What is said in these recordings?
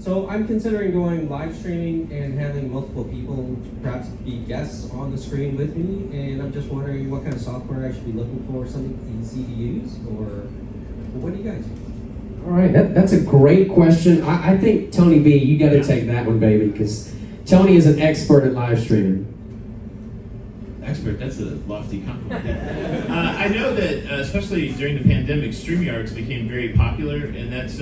So I'm considering going live streaming and having multiple people perhaps be guests on the screen with me, and I'm just wondering what kind of software I should be looking for, something easy to use, or what do you guys use? All right, that's a great question. I think, Tony B, you got to take that one, baby, because Tony is an expert at live streaming. Expert, that's a lofty compliment. I know that, especially during the pandemic, StreamYards became very popular, and that's,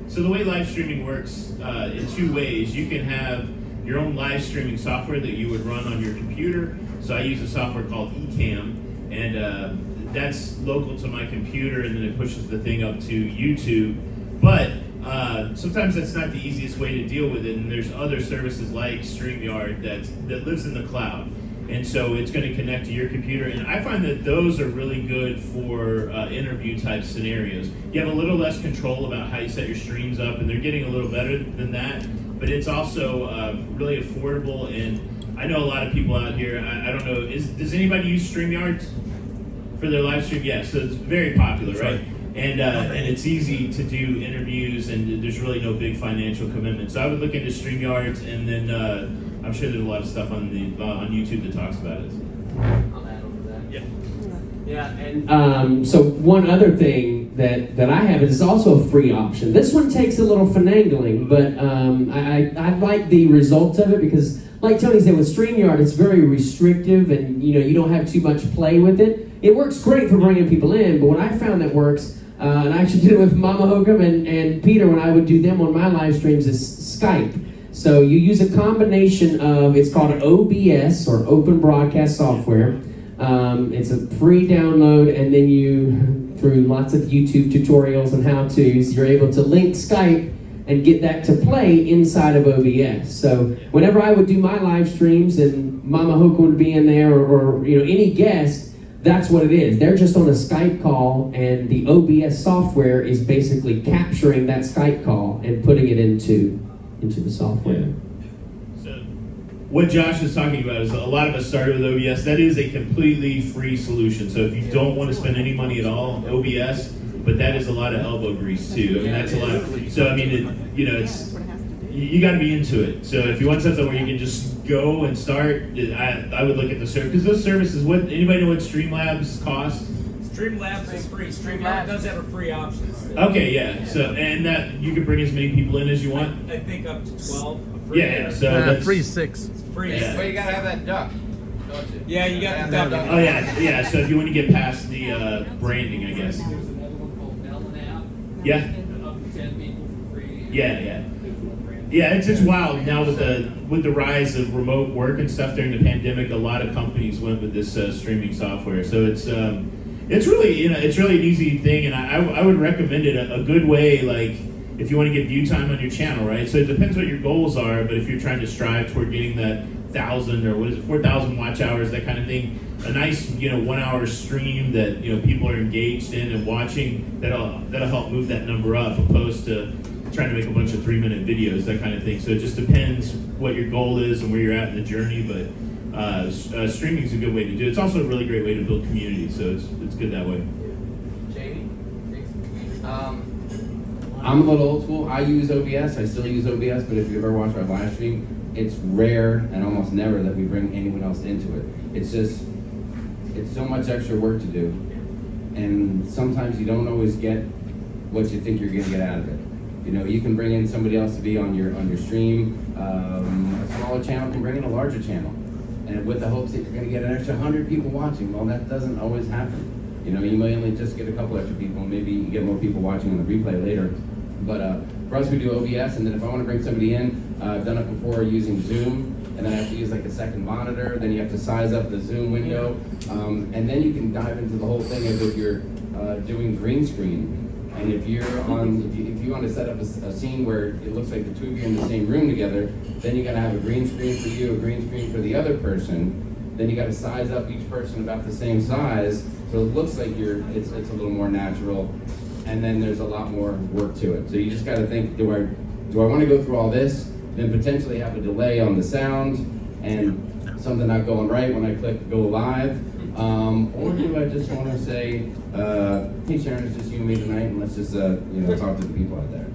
so the way live streaming works in two ways. You can have your own live streaming software that you would run on your computer. So I use a software called Ecamm, and that's local to my computer, and then it pushes the thing up to YouTube. But sometimes that's not the easiest way to deal with it, and there's other services like StreamYard that lives in the cloud. And so it's going to connect to your computer, and I find that those are really good for interview type scenarios. You have a little less control about how you set your streams up, and they're getting a little better than that, but it's also really affordable. And I know a lot of people out here, I don't know, does anybody use StreamYard for their live stream? Yeah, so it's very popular, right? And it's easy to do interviews, and there's really no big financial commitment. So I would look into StreamYards, and then I'm sure there's a lot of stuff on YouTube that talks about it. I'll add on to that. Yeah. Yeah, and So one other thing that I have is also a free option. This one takes a little finagling, but I like the results of it because, like Tony said, with StreamYard, it's very restrictive, and you don't have too much play with it. It works great for bringing people in, but what I found that works, and I actually did it with Mama Hocum and Peter when I would do them on my live streams, is Skype. So you use a combination of, it's called OBS, or Open Broadcast Software. It's a free download, and then you, through lots of YouTube tutorials and how-tos, you're able to link Skype and get that to play inside of OBS. So whenever I would do my live streams and Mama Hocum would be in there, or any guest, that's what it is. They're just on a Skype call, and the OBS software is basically capturing that Skype call and putting it into the software. Yeah. So what Josh is talking about is a lot of us started with OBS. That is a completely free solution. So if you don't want to spend any money at all, OBS, but that is a lot of elbow grease too. I mean, that's a lot of, so I mean, it's, you got to be into it. So if you want something where you can just go and start, I would look at the service, because those services, anybody know what Streamlabs cost? Streamlabs is free. Streamlabs does have a free option. Okay, yeah. So, and that you can bring as many people in as you want. I think up to 12. Yeah. So that's free 6. It's free. Yeah. well, you gotta have that duck, don't you? Yeah, you got the duck. Oh yeah. So if you want to get past the branding, I guess. There's another one called Melon App. Yeah. Up to 10 people for free. Yeah. Yeah, it's wild now with the rise of remote work and stuff during the pandemic. A lot of companies went with this streaming software. So it's really it's really an easy thing, and I would recommend it. A good way, like if you want to get view time on your channel, right? So it depends what your goals are, but if you're trying to strive toward getting that 1,000 or 4,000 watch hours, that kind of thing, a nice 1 hour stream that people are engaged in and watching, that'll help move that number up, opposed to trying to make a bunch of 3-minute videos, that kind of thing. So it just depends what your goal is and where you're at in the journey, but streaming is a good way to do it. It's also a really great way to build community, so it's good that way. Jamie? I'm a little old school. I use OBS. I still use OBS, but if you ever watch our live stream, it's rare and almost never that we bring anyone else into it. It's so much extra work to do, and sometimes you don't always get what you think you're going to get out of it. You can bring in somebody else to be on your stream. A smaller channel can bring in a larger channel, and with the hopes that you're going to get an extra 100 people watching. Well, that doesn't always happen. You may only just get a couple extra people, maybe you get more people watching on the replay later. But for us, we do OBS, and then if I want to bring somebody in, I've done it before using Zoom, and then I have to use like a second monitor, then you have to size up the Zoom window, and then you can dive into the whole thing as if you're doing green screen. And if you want to set up a scene where it looks like the two of you are in the same room together, then you got to have a green screen for you, a green screen for the other person. Then you got to size up each person about the same size, so it looks like it's a little more natural. And then there's a lot more work to it. So you just got to think: do I want to go through all this, then potentially have a delay on the sound and something not going right when I click go live, or do I just want to say, hey Sharon, it's just you and me tonight, and let's just talk to the people out there.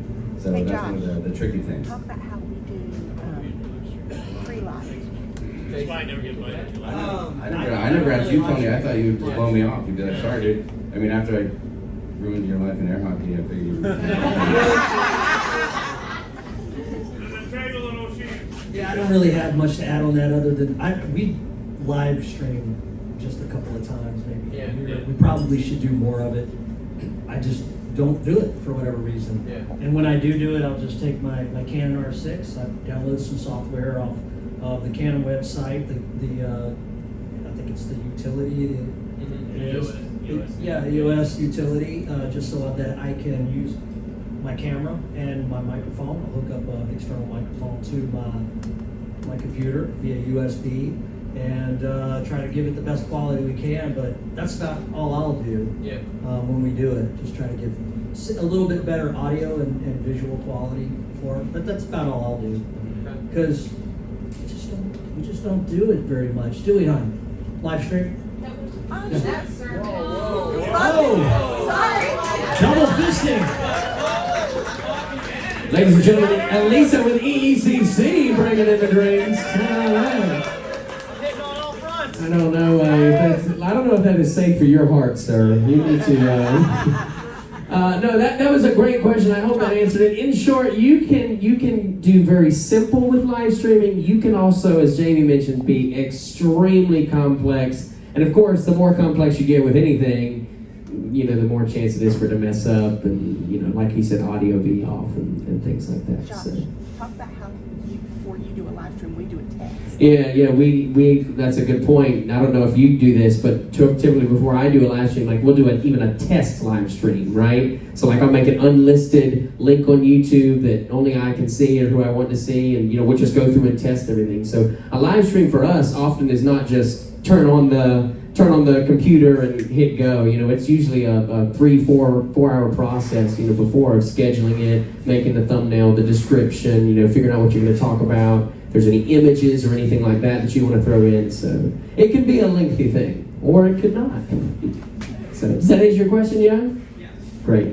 So Hey, that's Josh. one of the tricky things. Talk about how we do free live. That's why I never get invited. I never asked you, Tony. I thought you would blow me off. You'd be like, sorry, dude. I mean, after I ruined your life in air hockey, I figured you Yeah, I don't really have much to add on that other than we live stream just a couple of times maybe a year. We probably should do more of it. I just don't do it for whatever reason. Yeah. And when I do it, I'll just take my Canon R6. I download some software off of the Canon website. I think it's the utility. It is. Yeah, EOS utility, just so that I can use my camera and my microphone. I'll hook up an external microphone to my computer via USB and try to give it the best quality we can. But that's about all I'll do when we do it. Just try to give a little bit better audio and visual quality for it. But that's about all I'll do. Because we just don't do it very much, do we, hon? Live stream? Oh, yes, sir. Oh! Sorry. Double fisting! Ladies and gentlemen, Elisa with EECC bringing in the drinks. All right. I don't know if that is safe for your heart, sir. You need to. No, that was a great question. I hope that answered it. In short, you can do very simple with live streaming. You can also, as Jamie mentioned, be extremely complex. And of course, the more complex you get with anything, the more chance it is for it to mess up, and like he said, audio be off and things like that. Josh, So. talk about how before you do a live stream, we do a test. Yeah, we that's a good point. I don't know if you do this, but typically before I do a live stream, we'll do even a test live stream, right? So I'll make an unlisted link on YouTube that only I can see or who I want to see, and we'll just go through and test everything. So a live stream for us often is not just turn on the computer and hit go. It's usually a 3-4 hour process, before of scheduling it, making the thumbnail, the description, figuring out what you're going to talk about, if there's any images or anything like that you want to throw in. So it can be a lengthy thing, or it could not. So does that answer your question, Jan? Yes. Great.